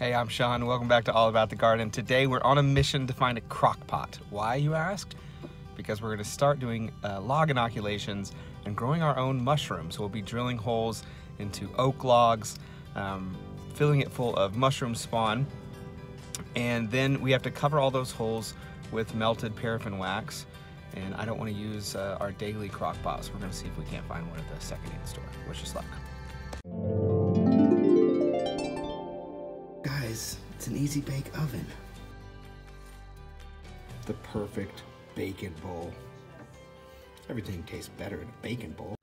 Hey, I'm Shawn. Welcome back to All About the Garden. Today we're on a mission to find a crock pot. Why, you asked? Because we're going to start doing log inoculations and growing our own mushrooms. We'll be drilling holes into oak logs, filling it full of mushroom spawn, and then we have to cover all those holes with melted paraffin wax. And I don't want to use our daily crock pot, so we're going to see if we can't find one at the secondhand store. Wish us luck. Guys, it's an easy bake oven. The perfect bacon bowl. Everything tastes better in a bacon bowl.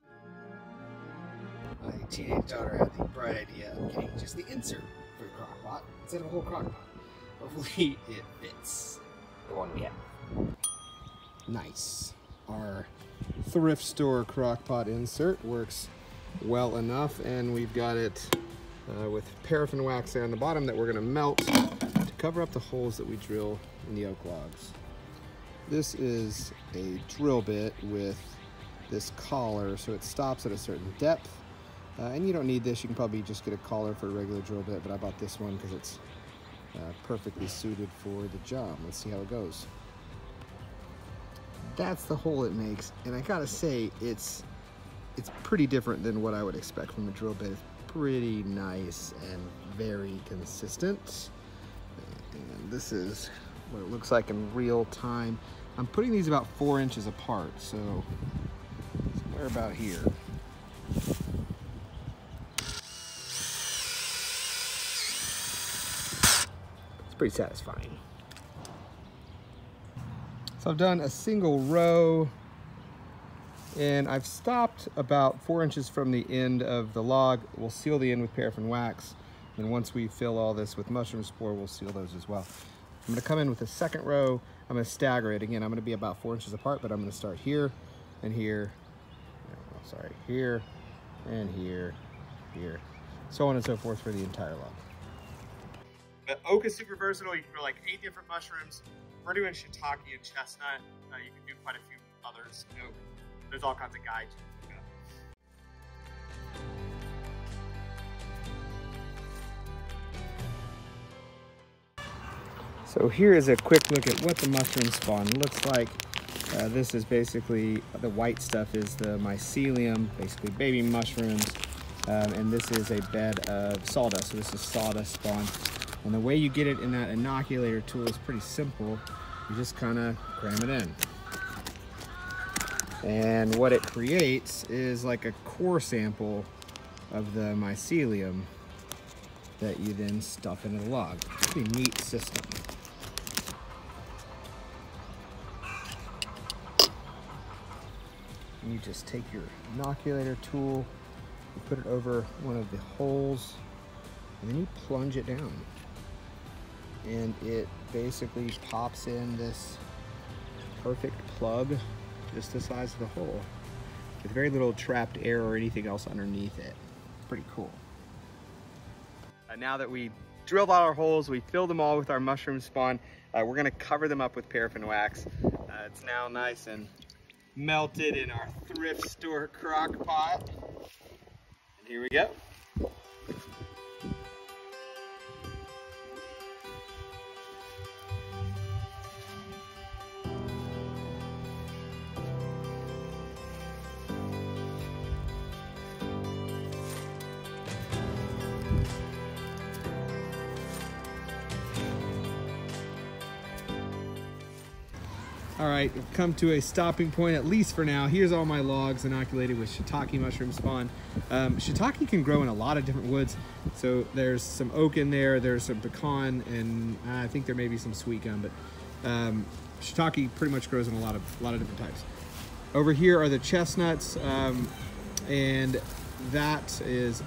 My teenage daughter had the bright idea of getting just the insert for a crock pot instead of a whole crock pot. Hopefully it fits the one we have. Nice. Our thrift store crock pot insert works well enough, and we've got it with paraffin wax there on the bottom that we're going to melt to cover up the holes that we drill in the oak logs. This is a drill bit with this collar, so it stops at a certain depth, and you don't need this. You can probably just get a collar for a regular drill bit, but I bought this one because it's perfectly suited for the job. Let's see how it goes. That's the hole it makes, and I gotta say it's pretty different than what I would expect from a drill bit. It's pretty nice and very consistent, and this is what it looks like in real time. I'm putting these about 4 inches apart, so somewhere about here. It's pretty satisfying. So I've done a single row, and I've stopped about 4 inches from the end of the log. We'll seal the end with paraffin wax, and once we fill all this with mushroom spore, we'll seal those as well. I'm gonna come in with a second row. I'm gonna stagger it. Again, I'm gonna be about 4 inches apart, but I'm gonna start here and here, here and here, so on and so forth for the entire log. The oak is super versatile. You can grow like 8 different mushrooms. We're doing shiitake and chestnut. You can do quite a few others. You know, there's all kinds of guides you can look up. So here is a quick look at what the mushroom spawn looks like. This is basically, the white stuff is the mycelium, basically baby mushrooms. And this is a bed of sawdust. So this is sawdust spawn. And the way you get it in that inoculator tool is pretty simple. You just kind of cram it in. And what it creates is like a core sample of the mycelium that you then stuff into the log. Pretty neat system. And you just take your inoculator tool, you put it over one of the holes, and then you plunge it down. And it basically pops in this perfect plug just the size of the hole with very little trapped air or anything else underneath it. Pretty cool. Now that we drilled all our holes, we filled them all with our mushroom spawn, we're gonna cover them up with paraffin wax. It's now nice and melted in our thrift store crock pot. And here we go. All right, we've come to a stopping point, at least for now. Here's all my logs inoculated with shiitake mushroom spawn. Shiitake can grow in a lot of different woods. So there's some oak in there, there's some pecan, and I think there may be some sweet gum, but shiitake pretty much grows in a lot of different types. Over here are the chestnuts, and that is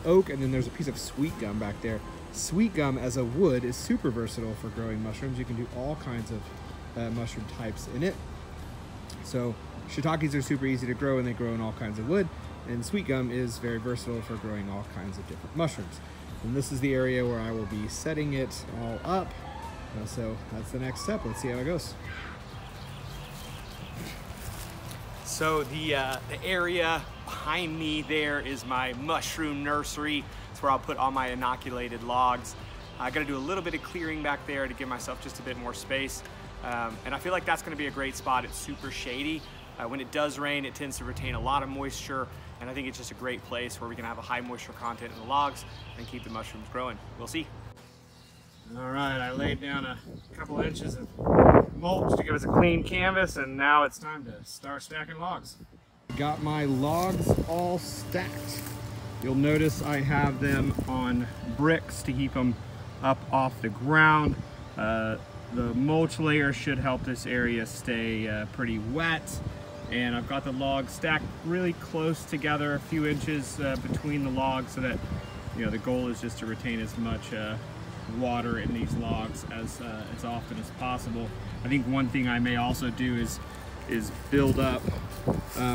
oak, and then there's a piece of sweet gum back there. Sweet gum as a wood is super versatile for growing mushrooms. You can do all kinds of mushroom types in it. So shiitakes are super easy to grow, and they grow in all kinds of wood, and sweet gum is very versatile for growing all kinds of different mushrooms. And this is the area where I will be setting it all up. So that's the next step. Let's see how it goes. So the area behind me there is my mushroom nursery. It's where I'll put all my inoculated logs. I got to do a little bit of clearing back there to give myself just a bit more space. And I feel like that's going to be a great spot. It's super shady. When it does rain, it tends to retain a lot of moisture, and I think it's just a great place where we can have a high moisture content in the logs and keep the mushrooms growing. We'll see. All right, I laid down a couple inches of mulch to give us a clean canvas, and now it's time to start stacking logs. Got my logs all stacked. You'll notice I have them on bricks to keep them up off the ground. The mulch layer should help this area stay pretty wet. And I've got the logs stacked really close together, a few inches between the logs, so that, you know, the goal is just to retain as much water in these logs as often as possible. I think one thing I may also do is build up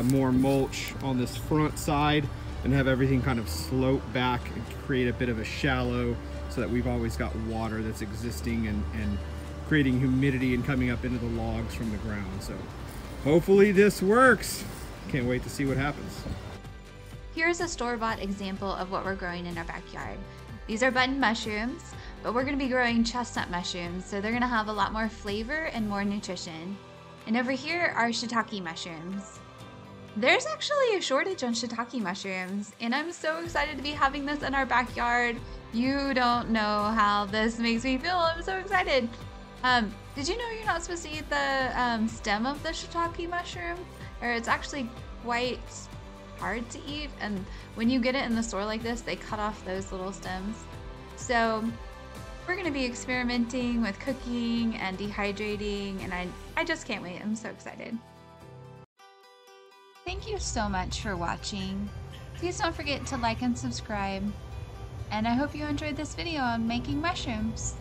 more mulch on this front side and have everything kind of slope back and create a bit of a shallow, so that we've always got water that's existing and creating humidity and coming up into the logs from the ground. So hopefully this works. Can't wait to see what happens. Here's a store-bought example of what we're growing in our backyard. These are button mushrooms, but we're going to be growing chestnut mushrooms, so they're going to have a lot more flavor and more nutrition. And over here are shiitake mushrooms. There's actually a shortage on shiitake mushrooms, and I'm so excited to be having this in our backyard. You don't know how this makes me feel. I'm so excited. Did you know you're not supposed to eat the stem of the shiitake mushroom? Or it's actually quite hard to eat, and when you get it in the store like this, they cut off those little stems. So we're going to be experimenting with cooking and dehydrating, and I just can't wait. I'm so excited. Thank you so much for watching. Please don't forget to like and subscribe. And I hope you enjoyed this video on making mushrooms.